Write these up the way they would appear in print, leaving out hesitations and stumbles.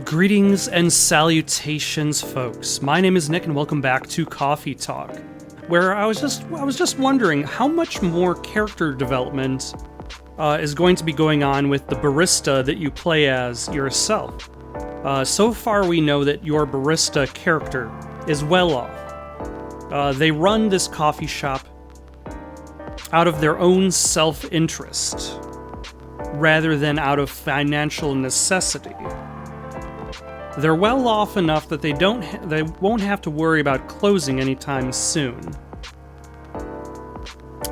Greetings and salutations, folks. My name is Nick, and welcome back to Coffee Talk, where I was just wondering how much more character development is going to be going on with the barista that you play as yourself. So far, we know that your barista character is well off. They run this coffee shop out of their own self-interest, rather than out of financial necessity. They're well off enough that they won't have to worry about closing anytime soon.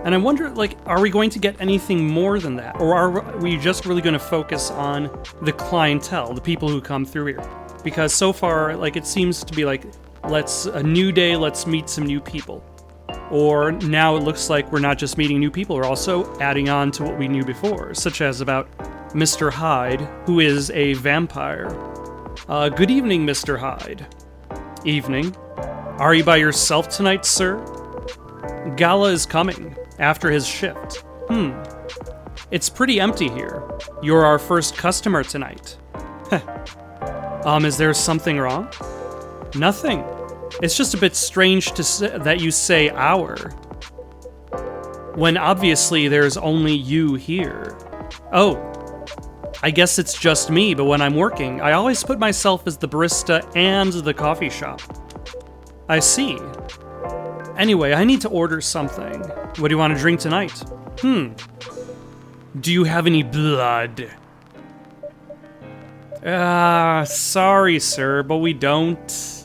And I wonder, are we going to get anything more than that? Or are we just really going to focus on the clientele, the people who come through here? Because so far, it seems to be a new day, let's meet some new people. Or now it looks like we're not just meeting new people, we're also adding on to what we knew before, such as about Mr. Hyde, who is a vampire. Good evening, Mr. Hyde. Evening. Are you by yourself tonight, sir? Gala is coming, after his shift. It's pretty empty here. You're our first customer tonight. Is there something wrong? Nothing. It's just a bit strange that you say our, when obviously there's only you here. Oh, I guess it's just me, but when I'm working, I always put myself as the barista and the coffee shop. I see. Anyway, I need to order something. What do you want to drink tonight? Do you have any blood? Sorry, sir, but we don't.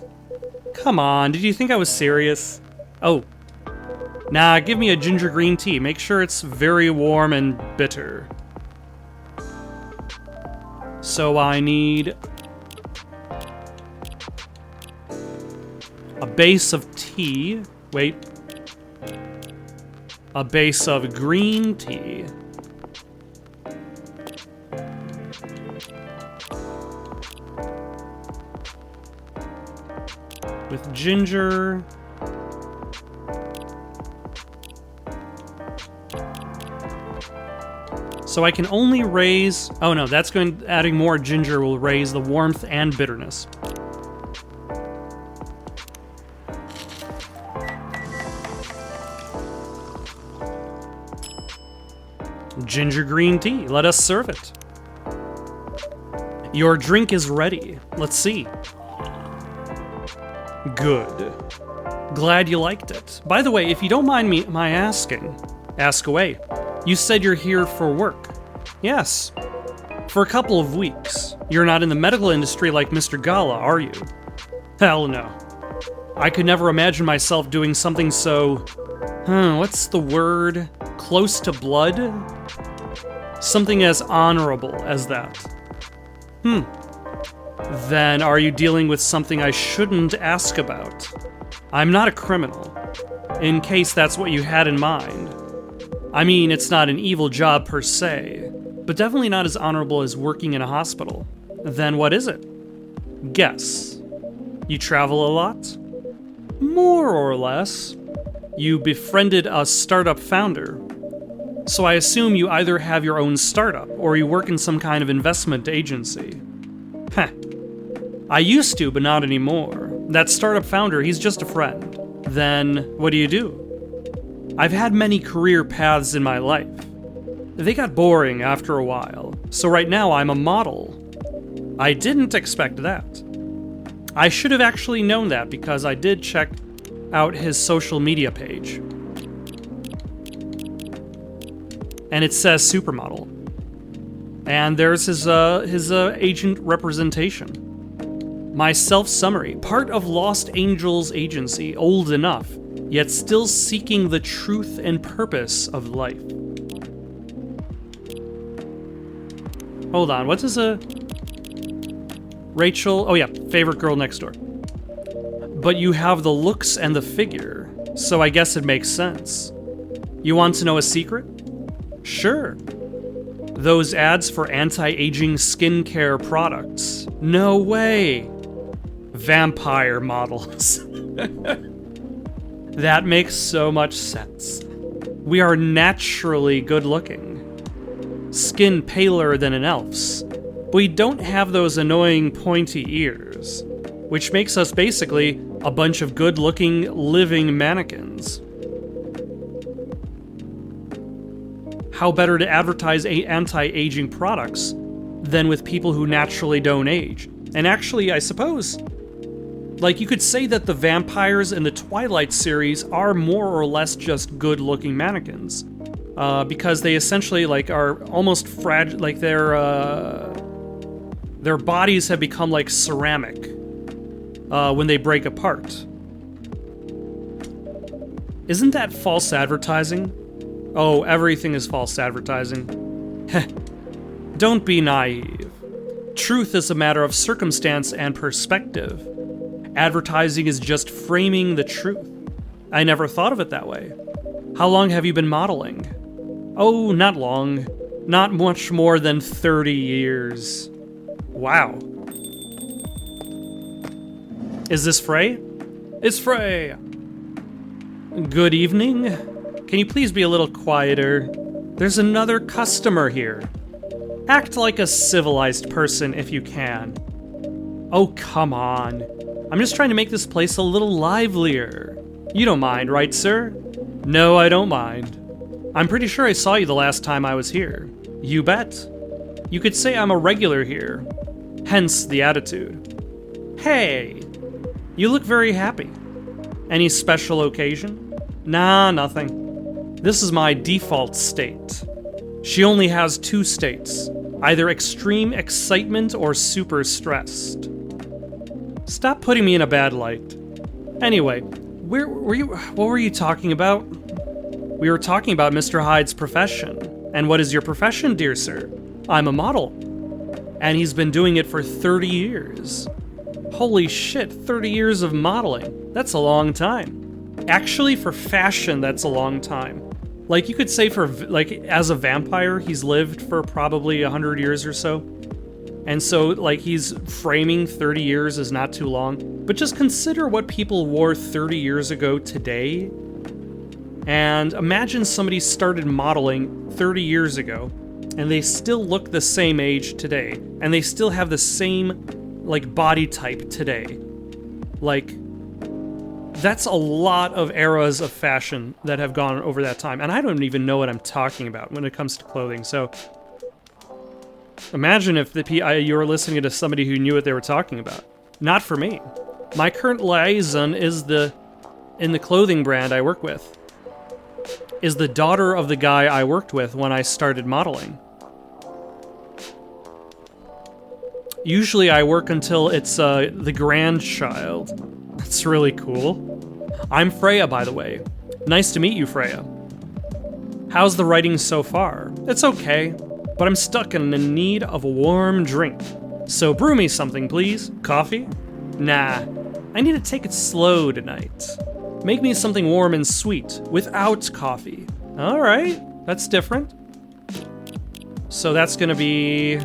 Come on, did you think I was serious? Oh. Nah, give me a ginger green tea. Make sure it's very warm and bitter. So I need a base of tea. Wait. A base of green tea. With ginger. So I can only raise... Oh no, that's going... Adding more ginger will raise the warmth and bitterness. Ginger green tea. Let us serve it. Your drink is ready. Let's see. Good. Glad you liked it. By the way, if you don't mind my asking, ask away. You said you're here for work. Yes. For a couple of weeks. You're not in the medical industry like Mr. Gala, are you? Hell no. I could never imagine myself doing something so... what's the word? Close to blood? Something as honorable as that. Then are you dealing with something I shouldn't ask about? I'm not a criminal, in case that's what you had in mind. I mean, it's not an evil job per se, but definitely not as honorable as working in a hospital. Then what is it? Guess. You travel a lot? More or less. You befriended a startup founder. So I assume you either have your own startup, or you work in some kind of investment agency. Heh. I used to, but not anymore. That startup founder, he's just a friend. Then, what do? I've had many career paths in my life. They got boring after a while, so right now I'm a model. I didn't expect that. I should have actually known that because I did check out his social media page. And it says supermodel. And there's his agent representation. My self-summary, part of Lost Angels Agency, old enough, yet still seeking the truth and purpose of life. Hold on, what does a... Rachel, oh yeah, favorite girl next door. But you have the looks and the figure, so I guess it makes sense. You want to know a secret? Sure. Those ads for anti-aging skincare products. No way. Vampire models. That makes so much sense. We are naturally good looking. Skin paler than an elf's. but we don't have those annoying pointy ears, which makes us basically a bunch of good-looking, living mannequins. How better to advertise anti-aging products than with people who naturally don't age? And actually, I suppose, like, you could say that the vampires in the Twilight series are more or less just good-looking mannequins, because they essentially, like, are almost fragile, like, their bodies have become like ceramic when they break apart. Isn't that false advertising? Oh, everything is false advertising. Don't be naive. Truth is a matter of circumstance and perspective. Advertising is just framing the truth. I never thought of it that way. How long have you been modeling? Oh, not long. Not much more than 30 years. Wow. Is this Frey? It's Frey! Good evening. Can you please be a little quieter? There's another customer here. Act like a civilized person if you can. Oh, come on. I'm just trying to make this place a little livelier. You don't mind, right, sir? No, I don't mind. I'm pretty sure I saw you the last time I was here. You bet. You could say I'm a regular here. Hence the attitude. Hey, you look very happy. Any special occasion? Nah, nothing. This is my default state. She only has 2 states, either extreme excitement or super stressed. Stop putting me in a bad light. Anyway, what were you talking about? We were talking about Mr. Hyde's profession. And what is your profession, dear sir? I'm a model. And he's been doing it for 30 years. Holy shit, 30 years of modeling. That's a long time. Actually, for fashion, that's a long time. Like, you could say for, like, as a vampire, he's lived for probably 100 years or so. And so, like, he's framing 30 years is not too long. But just consider what people wore 30 years ago today. And imagine somebody started modeling 30 years ago, and they still look the same age today. And they still have the same, like, body type today. Like, that's a lot of eras of fashion that have gone over that time. And I don't even know what I'm talking about when it comes to clothing. So imagine if you were listening to somebody who knew what they were talking about. Not for me. My current liaison is in the clothing brand I work with, is the daughter of the guy I worked with when I started modeling. Usually I work until it's the grandchild. That's really cool. I'm Freya, by the way. Nice to meet you, Freya. How's the writing so far? It's okay, but I'm stuck in the need of a warm drink. So brew me something, please. Coffee? Nah, I need to take it slow tonight. Make me something warm and sweet, without coffee. Alright, that's different. So that's gonna be...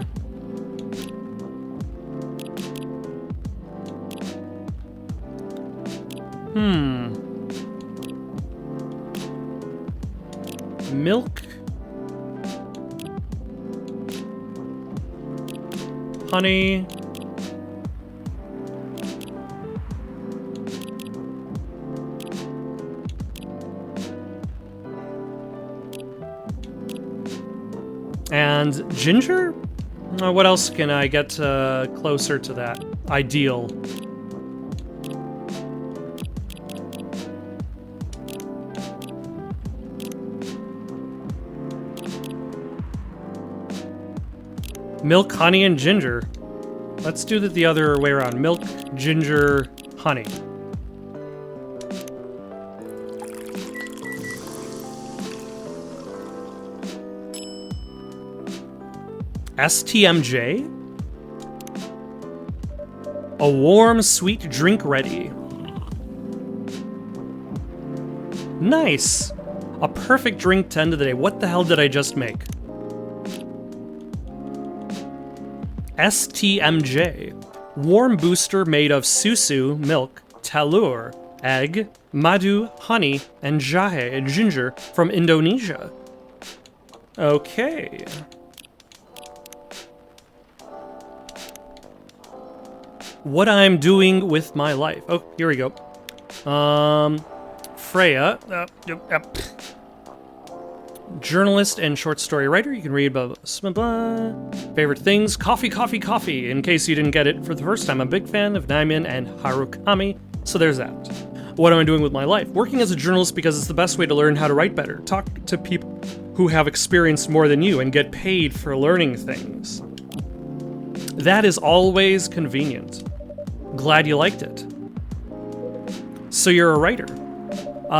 Milk. Honey. And ginger? What else can I get closer to that ideal? Milk, honey, and ginger. Let's do it the other way around. Milk, ginger, honey. STMJ? A warm, sweet drink ready. Nice! A perfect drink to end of the day. What the hell did I just make? STMJ. Warm booster made of susu, milk, telur, egg, madu, honey, and jahe, ginger from Indonesia. Okay. What I'm doing with my life. Oh, here we go. Freya. Journalist and short story writer. You can read blah, blah, blah. Favorite things. Coffee, coffee, coffee. In case you didn't get it for the first time, I'm a big fan of Naiman and Harukami. So there's that. What am I doing with my life? Working as a journalist because it's the best way to learn how to write better. Talk to people who have experienced more than you and get paid for learning things. That is always convenient. Glad you liked it. So you're a writer.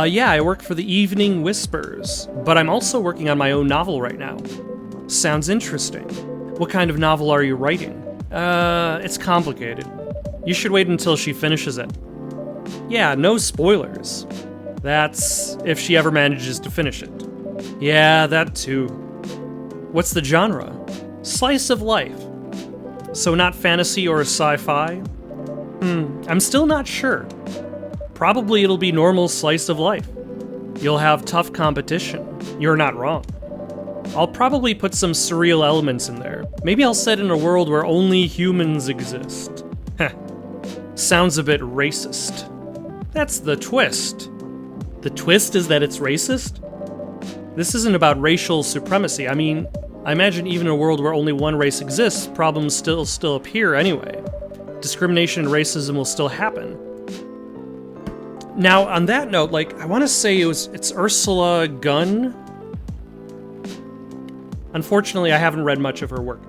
Yeah, I work for the Evening Whispers, but I'm also working on my own novel right now. Sounds interesting. What kind of novel are you writing? It's complicated. You should wait until she finishes it. Yeah, no spoilers. That's if she ever manages to finish it. Yeah, that too. What's the genre? Slice of life. So not fantasy or sci-fi? I'm still not sure. Probably it'll be normal slice of life. You'll have tough competition. You're not wrong. I'll probably put some surreal elements in there. Maybe I'll set in a world where only humans exist. Heh. Sounds a bit racist. That's the twist. The twist is that it's racist? This isn't about racial supremacy. I mean, I imagine even in a world where only one race exists, problems still appear anyway. Discrimination and racism will still happen. Now, on that note, like, I want to say it's Ursula Gunn. Unfortunately, I haven't read much of her work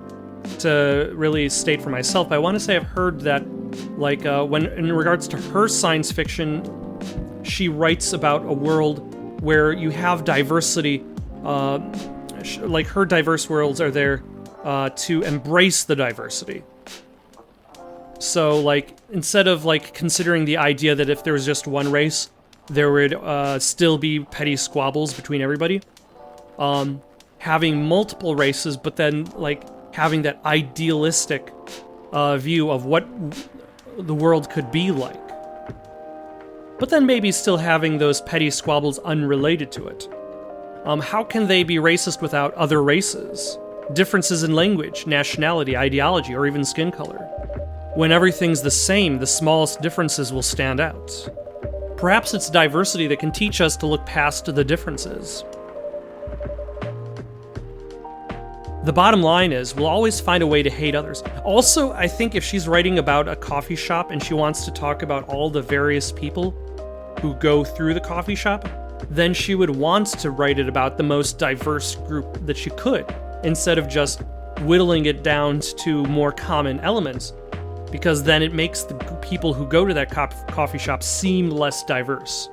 to really state for myself, but I want to say I've heard that, like, when in regards to her science fiction, she writes about a world where you have diversity, like her diverse worlds are there to embrace the diversity. So, like, instead of, like, considering the idea that if there was just one race, there would still be petty squabbles between everybody, having multiple races, but then, like, having that idealistic view of what the world could be like. But then maybe still having those petty squabbles unrelated to it. How can they be racist without other races? Differences in language, nationality, ideology, or even skin color. When everything's the same, the smallest differences will stand out. Perhaps it's diversity that can teach us to look past the differences. The bottom line is, we'll always find a way to hate others. Also, I think if she's writing about a coffee shop and she wants to talk about all the various people who go through the coffee shop, then she would want to write it about the most diverse group that she could, instead of just whittling it down to more common elements, because then it makes the people who go to that coffee shop seem less diverse.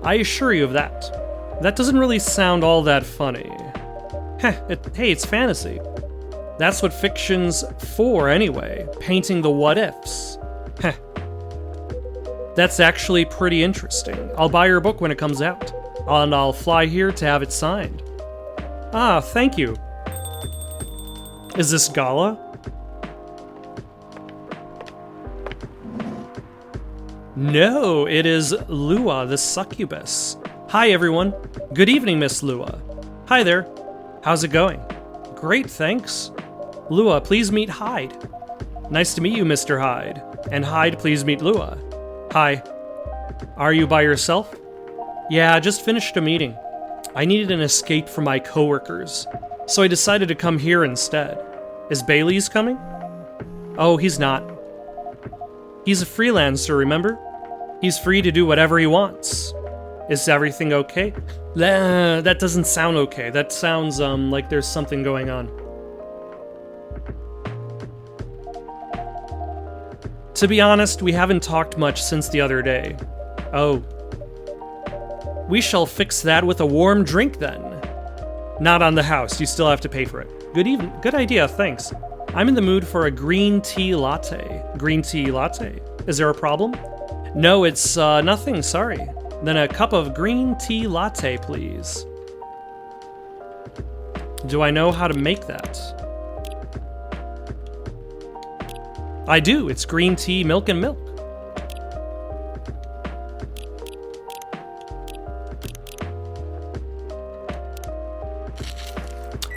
I assure you of that. That doesn't really sound all that funny. Hey, it's fantasy. That's what fiction's for anyway, painting the what-ifs. That's actually pretty interesting. I'll buy your book when it comes out, and I'll fly here to have it signed. Ah, thank you. Is this Gala? No, it is Lua, the succubus. Hi, everyone. Good evening, Miss Lua. Hi there. How's it going? Great, thanks. Lua, please meet Hyde. Nice to meet you, Mr. Hyde. And Hyde, please meet Lua. Hi. Are you by yourself? Yeah, I just finished a meeting. I needed an escape from my coworkers, so I decided to come here instead. Is Bailey's coming? Oh, he's not. He's a freelancer, remember? He's free to do whatever he wants. Is everything okay? That doesn't sound okay. That sounds like there's something going on. To be honest, we haven't talked much since the other day. Oh. We shall fix that with a warm drink then. Not on the house, you still have to pay for it. Good idea, thanks. I'm in the mood for a green tea latte. Green tea latte? Is there a problem? No, it's nothing, sorry. Then a cup of green tea latte, please. Do I know how to make that? I do, it's green tea, milk, and milk.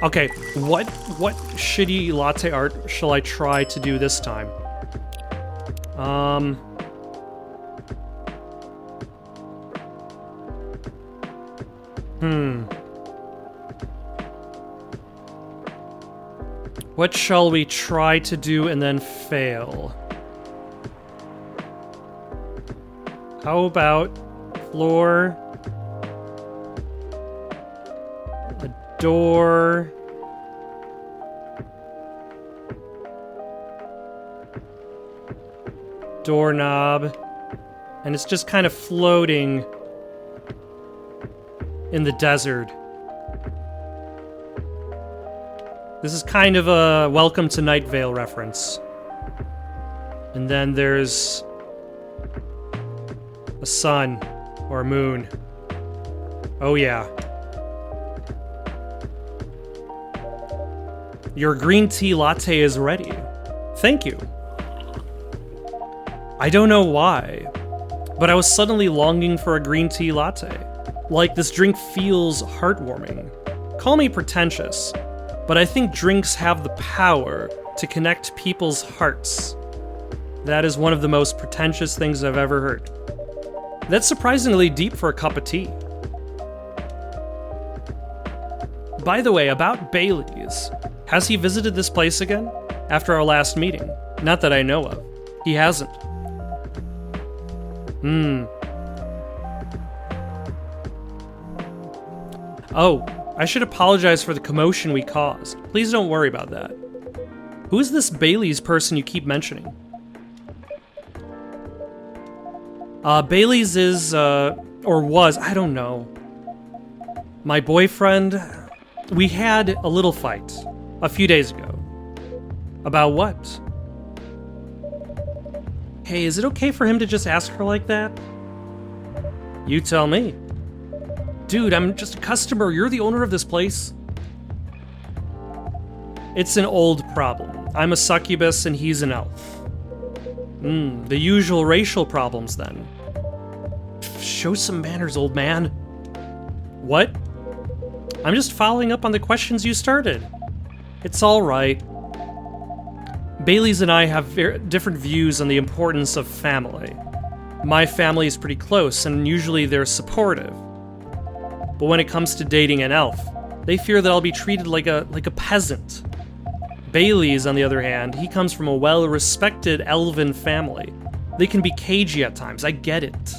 Okay, what shitty latte art shall I try to do this time? What shall we try to do and then fail? How about floor, a door, doorknob, and it's just kind of floating in the desert. This is kind of a Welcome to Night Vale reference. And then there's a sun or a moon. Oh yeah. Your green tea latte is ready. Thank you. I don't know why, but I was suddenly longing for a green tea latte. Like, this drink feels heartwarming. Call me pretentious, but I think drinks have the power to connect people's hearts. That is one of the most pretentious things I've ever heard. That's surprisingly deep for a cup of tea. By the way, about Bailey's, has he visited this place again? After our last meeting? Not that I know of. He hasn't. Oh, I should apologize for the commotion we caused. Please don't worry about that. Who is this Bailey's person you keep mentioning? Bailey's is, or was, I don't know. My boyfriend, we had a little fight a few days ago. About what? Hey, is it okay for him to just ask her like that? You tell me. Dude, I'm just a customer. You're the owner of this place. It's an old problem. I'm a succubus and he's an elf. The usual racial problems then. Show some manners, old man. What? I'm just following up on the questions you started. It's all right. Bailey's and I have different views on the importance of family. My family is pretty close, and usually they're supportive. But when it comes to dating an elf, they fear that I'll be treated like a peasant. Bailey's, on the other hand, he comes from a well-respected elven family. They can be cagey at times, I get it.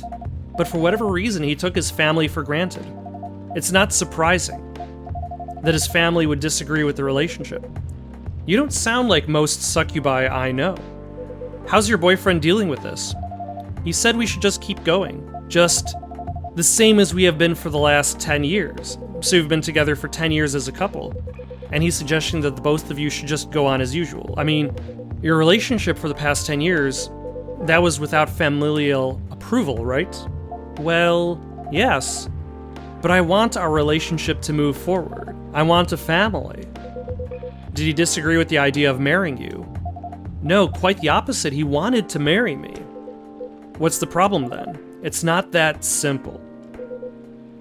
But for whatever reason, he took his family for granted. It's not surprising that his family would disagree with the relationship. You don't sound like most succubi I know. How's your boyfriend dealing with this? He said we should just keep going. Just the same as we have been for the last 10 years. So we've been together for 10 years as a couple. And he's suggesting that the both of you should just go on as usual. I mean, your relationship for the past 10 years, that was without familial approval, right? Well, yes. But I want our relationship to move forward. I want a family. Did he disagree with the idea of marrying you? No, quite the opposite. He wanted to marry me. What's the problem then? It's not that simple.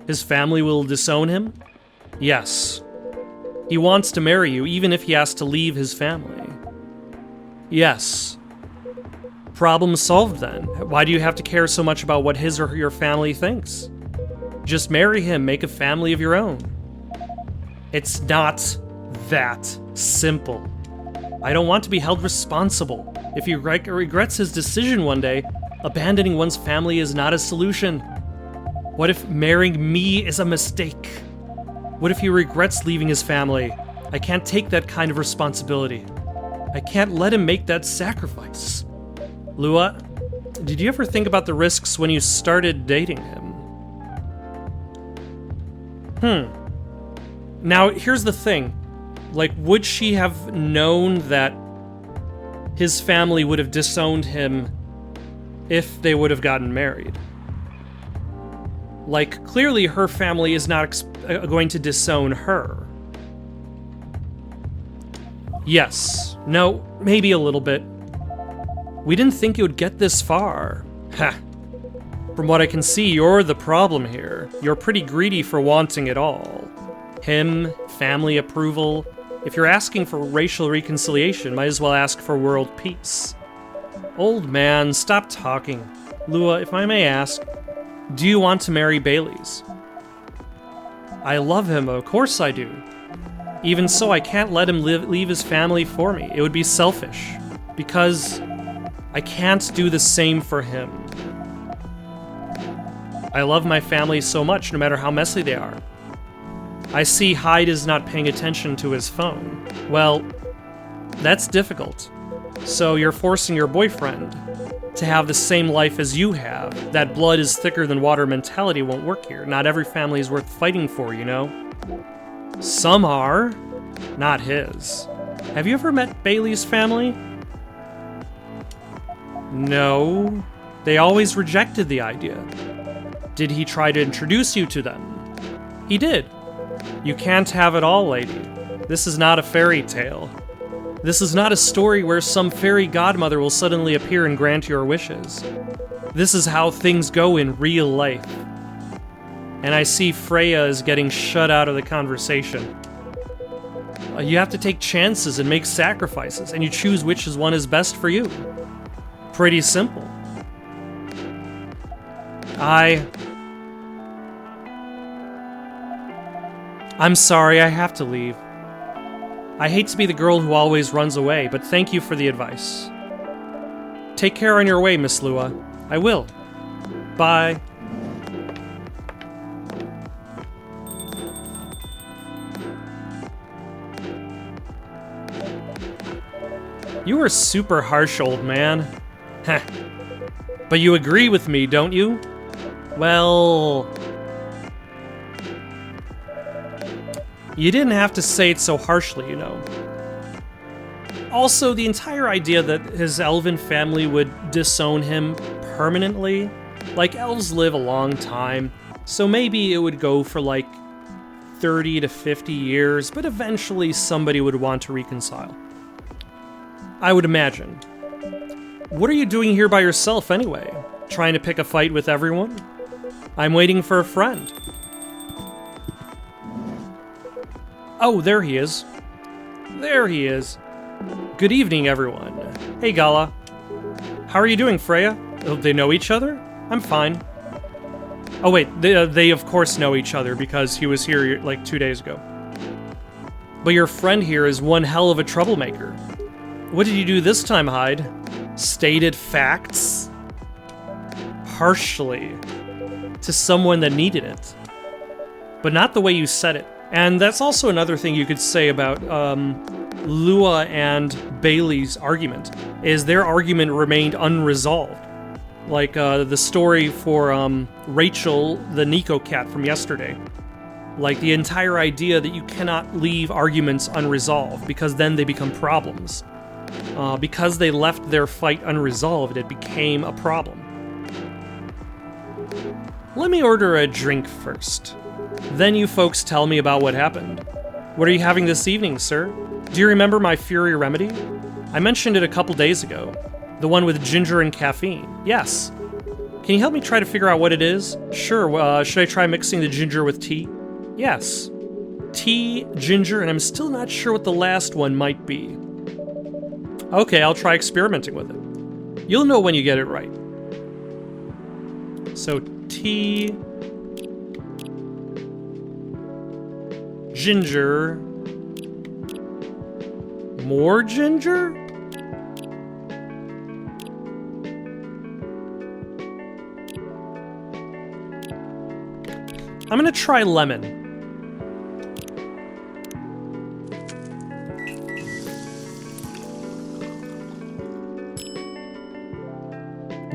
His family will disown him? Yes. He wants to marry you, even if he has to leave his family. Yes. Problem solved then. Why do you have to care so much about what his or your family thinks? Just marry him, make a family of your own. It's not that simple. I don't want to be held responsible. If he regrets his decision one day, abandoning one's family is not a solution. What if marrying me is a mistake? What if he regrets leaving his family? I can't take that kind of responsibility. I can't let him make that sacrifice. Lua, did you ever think about the risks when you started dating him? Now, here's the thing. Like, would she have known that his family would have disowned him if they would have gotten married? Like, clearly her family is not going to disown her. Yes. No, maybe a little bit. We didn't think it would get this far. Ha. From what I can see, you're the problem here. You're pretty greedy for wanting it all. Him, family approval. If you're asking for racial reconciliation, might as well ask for world peace. Old man, stop talking. Lua, if I may ask, do you want to marry Bailey's? I love him, of course I do. Even so, I can't let him leave his family for me. It would be selfish. Because I can't do the same for him. I love my family so much, no matter how messy they are. I see Hyde is not paying attention to his phone. Well, that's difficult. So you're forcing your boyfriend to have the same life as you have. That blood is thicker than water mentality won't work here. Not every family is worth fighting for, you know? Some are. Not his. Have you ever met Bailey's family? No. They always rejected the idea. Did he try to introduce you to them? He did. You can't have it all, lady. This is not a fairy tale. This is not a story where some fairy godmother will suddenly appear and grant your wishes. This is how things go in real life. And I see Freya is getting shut out of the conversation. You have to take chances and make sacrifices, and you choose which one is best for you. Pretty simple. I'm sorry, I have to leave. I hate to be the girl who always runs away, but thank you for the advice. Take care on your way, Miss Lua. I will. Bye. You are super harsh, old man. Heh. But you agree with me, don't you? Well... You didn't have to say it so harshly, you know. Also, the entire idea that his elven family would disown him permanently, like, elves live a long time, so maybe it would go for like 30 to 50 years, but eventually somebody would want to reconcile. I would imagine. What are you doing here by yourself anyway? Trying to pick a fight with everyone? I'm waiting for a friend. Oh, there he is. There he is. Good evening, everyone. Hey, Gala. How are you doing, Freya? They know each other? I'm fine. Oh, wait. They of course know each other because he was here like 2 days ago. But your friend here is one hell of a troublemaker. What did you do this time, Hyde? Stated facts? Harshly. To someone that needed it. But not the way you said it. And that's also another thing you could say about Lua and Bailey's argument, is their argument remained unresolved. Like the story for Rachel, the Nico cat from yesterday. Like the entire idea that you cannot leave arguments unresolved, because then they become problems. Because they left their fight unresolved, it became a problem. Let me order a drink first. Then you folks tell me about what happened. What are you having this evening, sir? Do you remember my Fury remedy? I mentioned it a couple days ago. The one with ginger and caffeine. Yes. Can you help me try to figure out what it is? Sure, should I try mixing the ginger with tea? Yes. Tea, ginger, and I'm still not sure what the last one might be. Okay, I'll try experimenting with it. You'll know when you get it right. So, tea... ginger. More ginger? I'm gonna try lemon.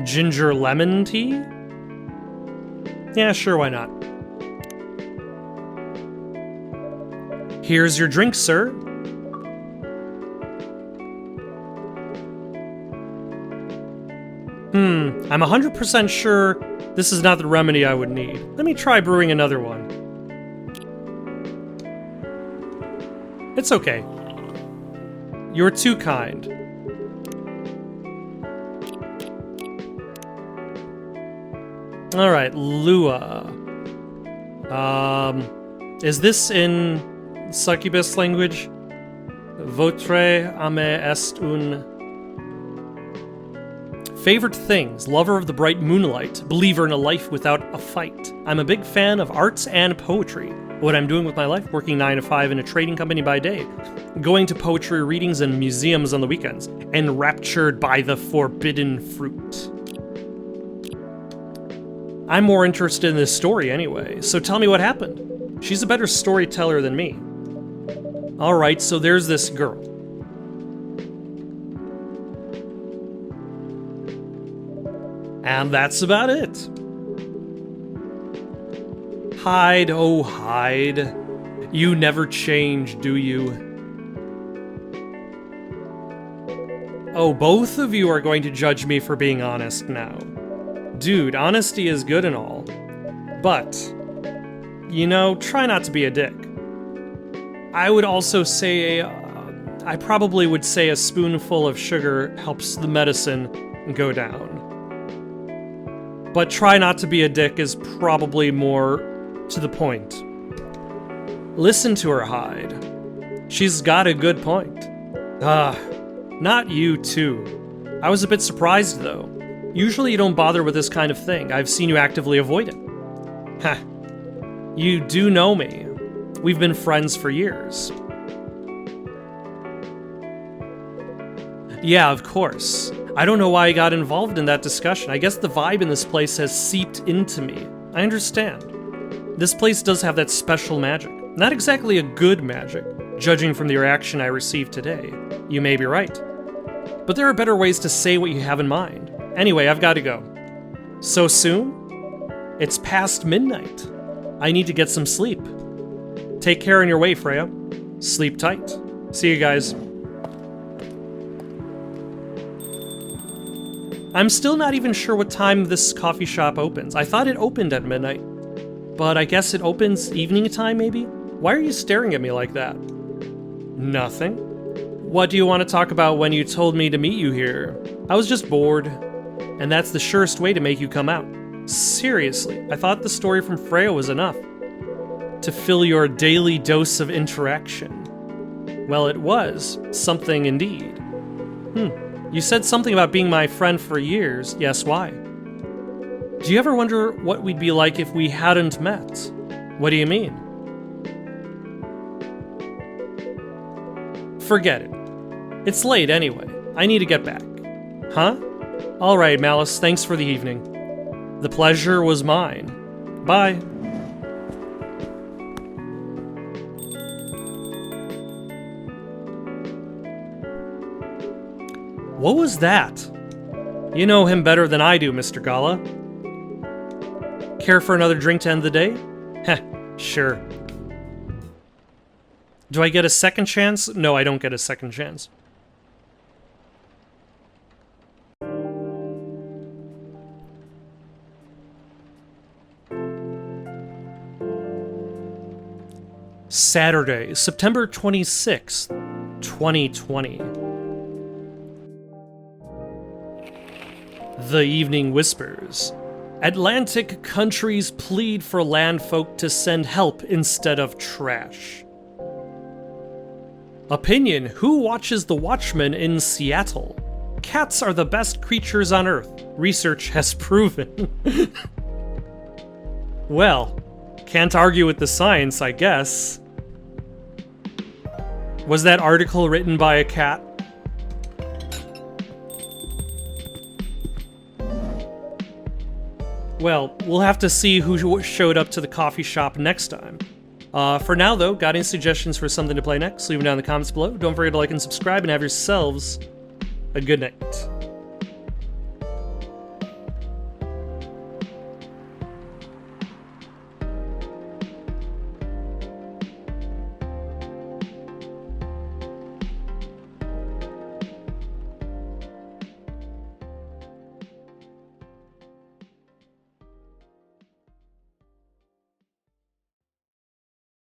Ginger lemon tea? Yeah, sure, why not? Here's your drink, sir. I'm 100% sure this is not the remedy I would need. Let me try brewing another one. It's okay. You're too kind. Alright, Lua. Is this in succubus language? Votre ame est un... Favorite things, lover of the bright moonlight, believer in a life without a fight. I'm a big fan of arts and poetry. What I'm doing with my life, working 9 to 5 in a trading company by day, going to poetry readings and museums on the weekends, enraptured by the forbidden fruit. I'm more interested in this story anyway, so tell me what happened. She's a better storyteller than me. Alright, so there's this girl. And that's about it. Hide, oh hide. You never change, do you? Oh, both of you are going to judge me for being honest now. Dude, honesty is good and all. But, you know, try not to be a dick. I would also say, I probably would say a spoonful of sugar helps the medicine go down. But try not to be a dick is probably more to the point. Listen to her, Hyde. She's got a good point. Not you too. I was a bit surprised though. Usually you don't bother with this kind of thing. I've seen you actively avoid it. Heh. You do know me. We've been friends for years. Yeah, of course. I don't know why I got involved in that discussion. I guess the vibe in this place has seeped into me. I understand. This place does have that special magic. Not exactly a good magic, judging from the reaction I received today. You may be right. But there are better ways to say what you have in mind. Anyway, I've got to go. So soon? It's past midnight. I need to get some sleep. Take care on your way, Freya. Sleep tight. See you guys. I'm still not even sure what time this coffee shop opens. I thought it opened at midnight. But I guess it opens evening time, maybe? Why are you staring at me like that? Nothing. What do you want to talk about when you told me to meet you here? I was just bored. And that's the surest way to make you come out. Seriously, I thought the story from Freya was enough to fill your daily dose of interaction. Well, it was. Something indeed. You said something about being my friend for years. Yes, why? Do you ever wonder what we'd be like if we hadn't met? What do you mean? Forget it. It's late anyway. I need to get back. Huh? Alright, Malice, thanks for the evening. The pleasure was mine. Bye. What was that? You know him better than I do, Mr. Gala. Care for another drink to end the day? Heh, sure. Do I get a second chance? No, I don't get a second chance. Saturday, September 26th, 2020. The Evening Whispers. Atlantic countries plead for landfolk to send help instead of trash. Opinion: who watches The Watchmen in Seattle? Cats are the best creatures on Earth. Research has proven. Well, can't argue with the science, I guess. Was that article written by a cat? Well, we'll have to see who showed up to the coffee shop next time. For now, though, got any suggestions for something to play next? Leave them down in the comments below. Don't forget to like and subscribe, and have yourselves a good night.